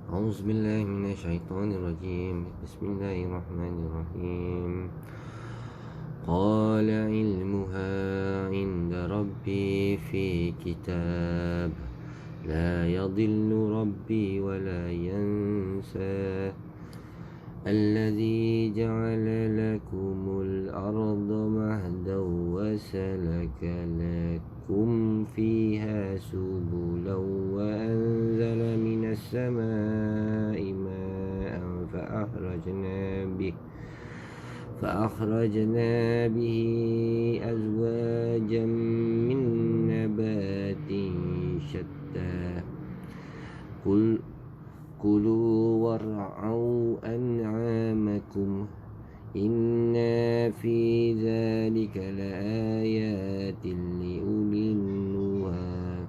أعوذ بالله من الشيطان الرجيم. بسم الله الرحمن الرحيم. قال علمها عند ربي في كتاب لا يضل ربي ولا ينسى الذي جعل لكم الأرض مهدا وسلك لكم فيها سبلا وأنزل من السماء ماء فأخرجنا به أزواجا من نبات شتى كلوا وارعوا أنعامكم إن في ذلك لآيات لأولي النهى.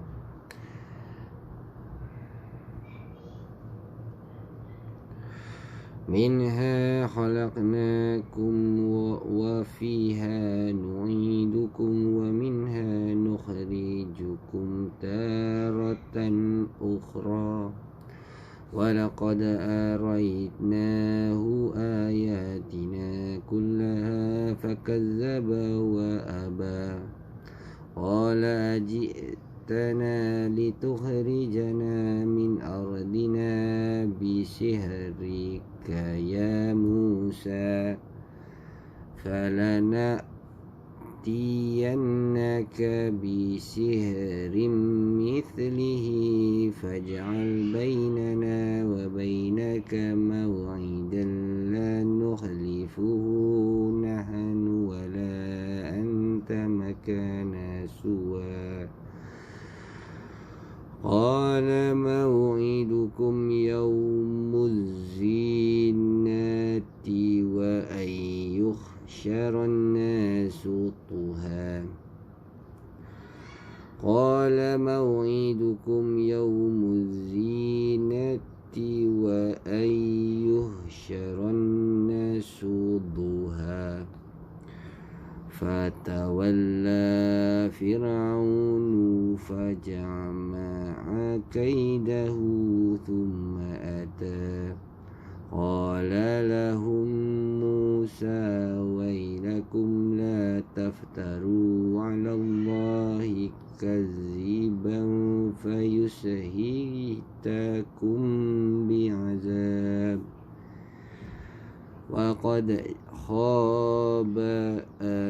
منها خلقناكم وفيها نعيدكم ومنها نخرجكم تارة أخرى ولقد أريناه آياتنا كلها فكذب وأبى قال أجئتنا لتخرجنا من أرضنا بسحرك يا موسى فلنأتينك بسحر مثله فاجعل بيننا وبينك موعدا لا نخلفه نحن ولا أنت مكانا سوى. قال موعدكم يوم الزينة وأن يحشر الناس ضحى. قال موعدكم يوم الزينة وأن يحشر الناس ضحى. فتولى فرعون فجمع كيده ثم أتى قال لهم موسى ويلكم لا تفتروا على الله كذبا فيسحتكم بعذاب وقد خاب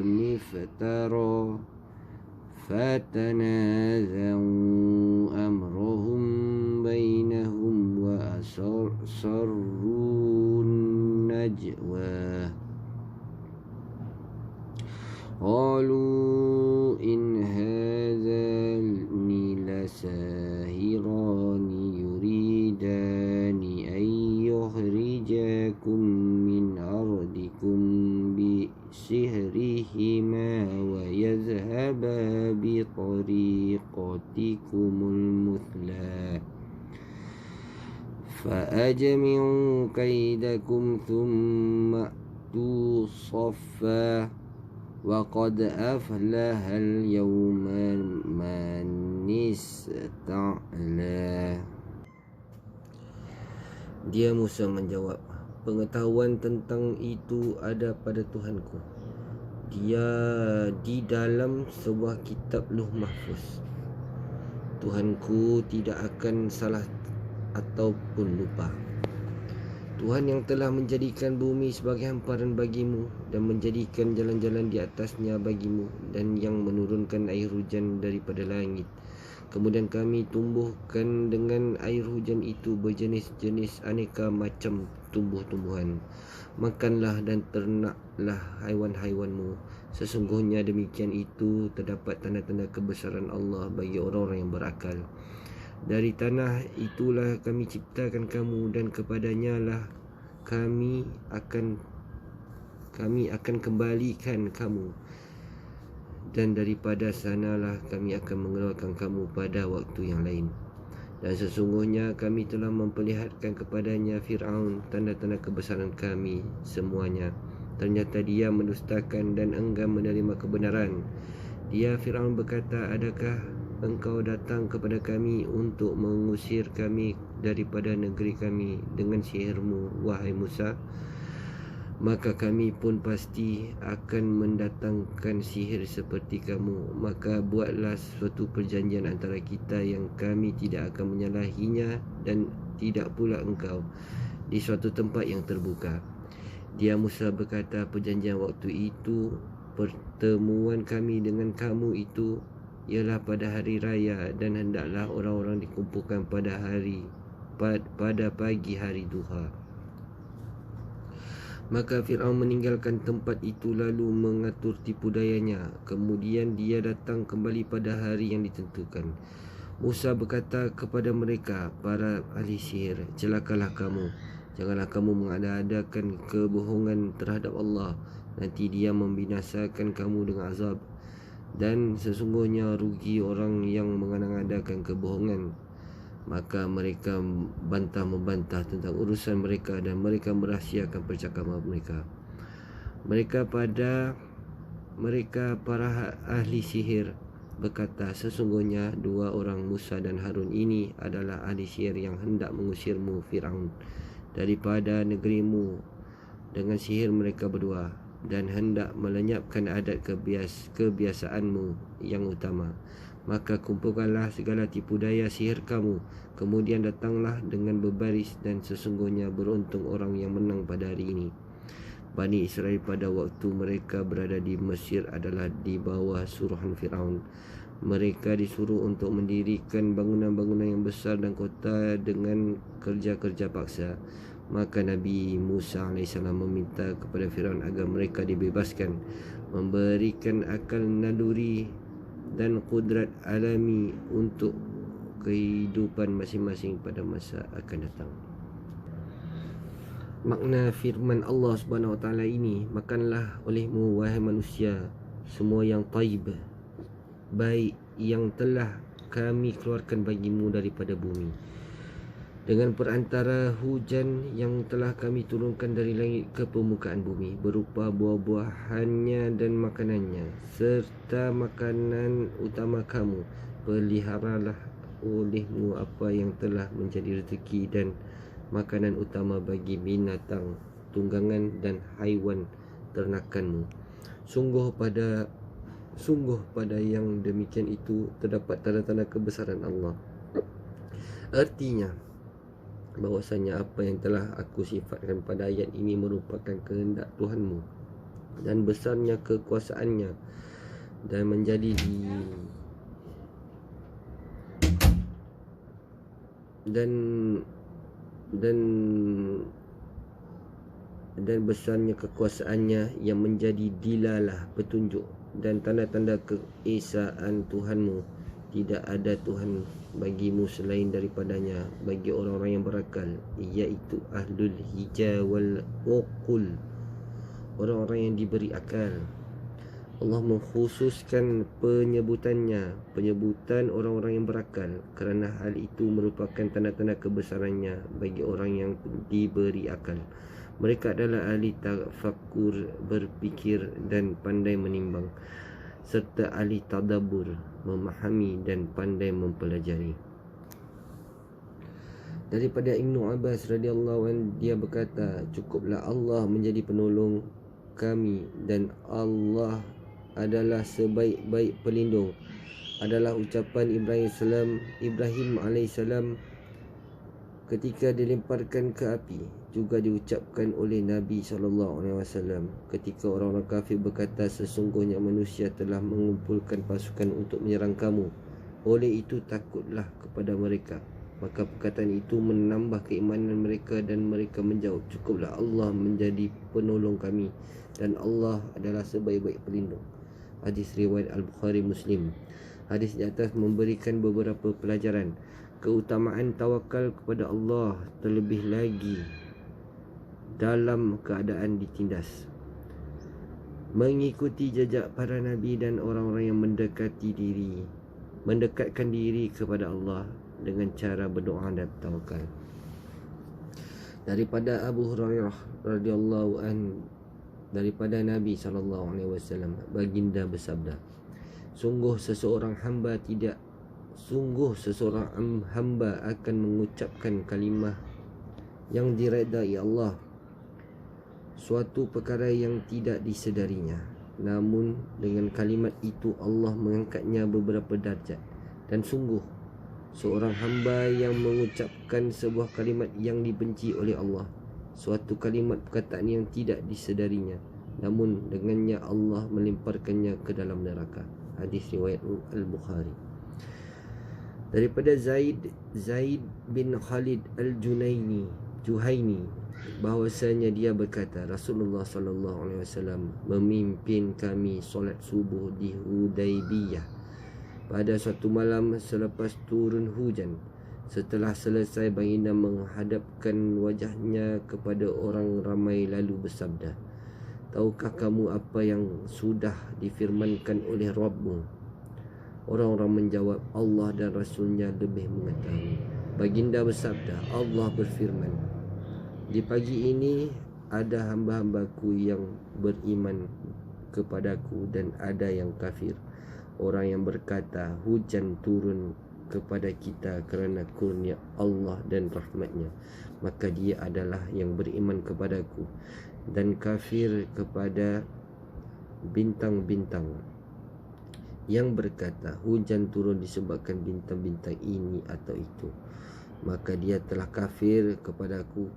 من افترى. فتنازعوا أمرهم بينهم وأسروا النجوى قالوا إن هذان لساحران يريدان أن يخرجاكم من أرضكم بسحرهما ويذهبا بطريقتكم المثلى فأجمعوا كيدكم ثم أتوا صفا وقد أفلح اليوم من استعلى. Dia Musa menjawab, pengetahuan tentang itu ada pada Tuhanku. Dia di dalam sebuah kitab Luh Mahfuz. Tuhanku tidak akan salah ataupun lupa. Tuhan yang telah menjadikan bumi sebagai hamparan bagimu dan menjadikan jalan-jalan di atasnya bagimu dan yang menurunkan air hujan daripada langit. Kemudian kami tumbuhkan dengan air hujan itu berjenis-jenis aneka macam tumbuh-tumbuhan. Makanlah dan ternaklah haiwan-haiwanmu. Sesungguhnya demikian itu terdapat tanda-tanda kebesaran Allah bagi orang-orang yang berakal. Dari tanah itulah kami ciptakan kamu dan kepadanya lah kami akan kembalikan kamu dan daripada sanalah kami akan mengeluarkan kamu pada waktu yang lain. Dan sesungguhnya kami telah memperlihatkan kepadanya Fir'aun tanda-tanda kebesaran kami semuanya. Ternyata dia mendustakan dan enggan menerima kebenaran. Dia Fir'aun berkata, adakah engkau datang kepada kami untuk mengusir kami daripada negeri kami dengan sihirmu, wahai Musa, maka kami pun pasti akan mendatangkan sihir seperti kamu. Maka buatlah suatu perjanjian antara kita yang kami tidak akan menyalahinya, dan tidak pula engkau, di suatu tempat yang terbuka. Dia Musa berkata, perjanjian waktu itu, pertemuan kami dengan kamu itu ialah pada hari raya, dan hendaklah orang-orang dikumpulkan pada pagi hari duha. Maka Fir'aun meninggalkan tempat itu lalu mengatur tipu dayanya. Kemudian dia datang kembali pada hari yang ditentukan. Musa berkata kepada mereka, para ahli sihir, celakalah kamu. Janganlah kamu mengada-adakan kebohongan terhadap Allah. Nanti dia membinasakan kamu dengan azab. Dan sesungguhnya rugi orang yang mengada-adakan kebohongan. Maka mereka membantah tentang urusan mereka, dan mereka merahsiakan percakapan mereka. Mereka para ahli sihir berkata, sesungguhnya dua orang Musa dan Harun ini adalah ahli sihir yang hendak mengusirmu, Fir'aun, daripada negerimu dengan sihir mereka berdua, dan hendak melenyapkan adat kebiasaanmu yang utama. Maka kumpulkanlah segala tipu daya sihir kamu, kemudian datanglah dengan berbaris, dan sesungguhnya beruntung orang yang menang pada hari ini. Bani Israel pada waktu mereka berada di Mesir adalah di bawah suruhan Fir'aun. Mereka disuruh untuk mendirikan bangunan-bangunan yang besar dan kota dengan kerja-kerja paksa. Maka Nabi Musa AS meminta kepada Fir'aun agar mereka dibebaskan, memberikan akal naluri dan kudrat alami untuk kehidupan masing-masing pada masa akan datang. Makna firman Allah Subhanahu Wa Taala ini, makanlah olehmu wahai manusia semua yang taib, baik yang telah kami keluarkan bagimu daripada bumi, dengan perantara hujan yang telah kami turunkan dari langit ke permukaan bumi, berupa buah-buahannya dan makanannya, serta makanan utama kamu. Peliharalah olehmu apa yang telah menjadi rezeki dan makanan utama bagi binatang tunggangan dan haiwan ternakanmu. Sungguh pada yang demikian itu terdapat tanda-tanda kebesaran Allah. Artinya bahwasanya apa yang telah aku sifatkan pada ayat ini merupakan kehendak Tuhanmu dan besarnya kekuasaannya, dan menjadi dan besarnya kekuasaannya yang menjadi dilalah, petunjuk dan tanda-tanda keesaan Tuhanmu. Tidak ada Tuhan bagimu selain daripadanya bagi orang-orang yang berakal, iaitu ahlul hija wal uqul, orang-orang yang diberi akal. Allah mengkhususkan penyebutan orang-orang yang berakal kerana hal itu merupakan tanda-tanda kebesarannya bagi orang yang diberi akal. Mereka adalah ahli tafakkur, berfikir dan pandai menimbang, serta ahli tadabbur, memahami dan pandai mempelajari. Daripada Ibnu Abbas radhiyallahu anhu, dia berkata, cukuplah Allah menjadi penolong kami, dan Allah adalah sebaik-baik pelindung. Adalah ucapan Ibrahim alaihissalam ketika dilemparkan ke api, juga diucapkan oleh Nabi SAW ketika orang-orang kafir berkata, sesungguhnya manusia telah mengumpulkan pasukan untuk menyerang kamu, oleh itu takutlah kepada mereka. Maka perkataan itu menambah keimanan mereka, dan mereka menjawab, cukuplah Allah menjadi penolong kami, dan Allah adalah sebaik-baik pelindung. Hadis riwayat Al-Bukhari Muslim. Hadis di atas memberikan beberapa pelajaran. Keutamaan tawakal kepada Allah, terlebih lagi dalam keadaan ditindas. Mengikuti jejak para nabi dan orang-orang yang mendekatkan diri kepada Allah dengan cara berdoa dan tawakal. Daripada Abu Hurairah radhiyallahu anhu, daripada Nabi SAW, baginda bersabda, sungguh seseorang hamba tidak Sungguh seseorang hamba akan mengucapkan kalimah yang diredai Allah, suatu perkara yang tidak disedarinya, namun dengan kalimat itu Allah mengangkatnya beberapa darjat. Dan sungguh seorang hamba yang mengucapkan sebuah kalimat yang dibenci oleh Allah, suatu kalimat perkataan yang tidak disedarinya, namun dengannya Allah melemparkannya ke dalam neraka. Hadis riwayat Al-Bukhari. Daripada Zaid bin Khalid Al-Juhaini bahwasanya dia berkata, Rasulullah sallallahu alaihi wasallam memimpin kami solat subuh di Hudaybiyah pada suatu malam selepas turun hujan. Setelah selesai, baginda menghadapkan wajahnya kepada orang ramai lalu bersabda, tahukah kamu apa yang sudah difirmankan oleh Rabbmu? Orang-orang menjawab, Allah dan Rasulnya lebih mengetahui. Baginda bersabda, Allah berfirman, di pagi ini ada hamba-hambaku yang beriman kepadaku dan ada yang kafir. Orang yang berkata, hujan turun kepada kita kerana kurnia Allah dan rahmatnya, maka dia adalah yang beriman kepadaku, dan kafir kepada bintang-bintang. Yang berkata, hujan turun disebabkan bintang-bintang ini atau itu, maka dia telah kafir kepadaku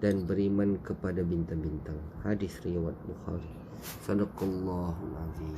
dan beriman kepada bintang-bintang. Hadis riwayat Bukhari. Sadaqallahul azim.